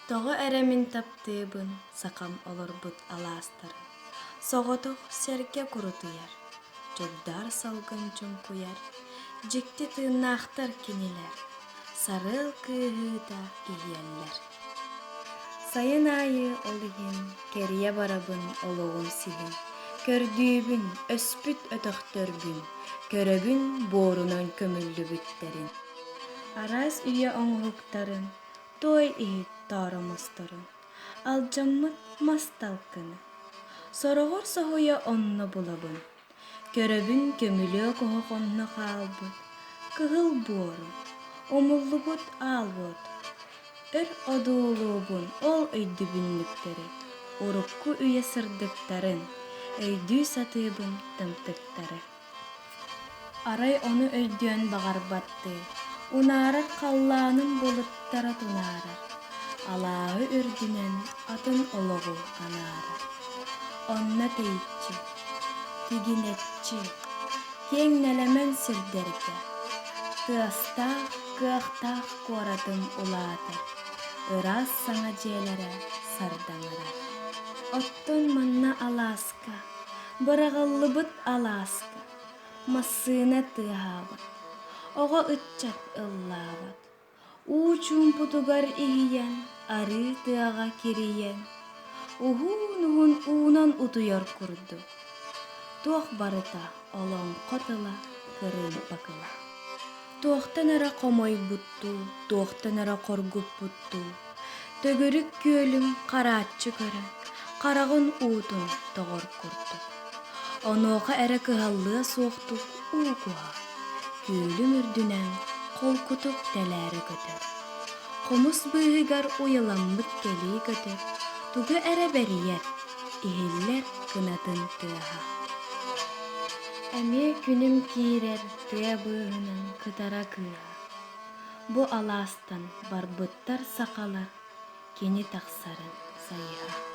Тоҕо эремин таптыыбын сакам олорбут алаастарын. Соҕотох сэргэ курутуяр, дьолдар салгын чуҥкуяр, дьикти тыыннаахтар кинилэр, сарыл кыыһыыта иһиэллэр. Сайын аайы ол иһин кэрийэ барабын олоҕун сиһин, көрдүүбүн, өспүт өтөхтөрбүн, көрөбүн буорунан көмүллүбүттэрин. Араас үйэ оҥоһуктарын, туой иһит тооромосторун, алдьаммыт масталкыны. Сороҕор соһуйа онно булабын, көрөбүн көмүлүө коһох онно хаалбыт, кыһыл буорун, умуллубут аалбут. Өр одуулуубун ол өйдүбүннүктери, урукку үйэ сырдыктарын, өйдүү сатыыбын тымтыктары. Арай ону өйдүөн баҕарбатты, унаарар халлааным булыттара тунаарар, алааһы үрдүнэн атын олоҕу анаарар. Онна тэйиччи, тигинэччи, киэҥнэлэмэн сирдэргэ, тыастаах, кыахтаах куоратым улаатар, ыраас саҥа дьиэлэрэ сардаҥарар. Оттон манна алааска, быраҕаллыбыт алааска, массыына тыаһаабат, оҕо ыччат ыллаабат, уу чуумпутугар иһийэн, арыы тыаҕа кириийэн, уһуун уунан утуйар курдук. Туох барыта олоҥхот ыла, кырыын бакыла. Туохтан эрэ хомойбуттуу, туохтан эрэ хоргуппуттуу, төгүрүк күөлүм харааччы көрөн, хараҕын уутун тоҕор курдук. Онуоха эрэ кыһаллыа суохтук уу куһа, күөлүм үрдүнэн холкутук тэлээри көтөр. Хомус быыһыгар уйаламмыт кэлии көтөр, тугу эрэ бэриэр, иһиллэр кынатын тыаһа. Эмиэ күнүм киирэр тыа быыһынан кытара кыыһа. Бу алаастан барбыттар сакалар, кини тахсарын сайыһа.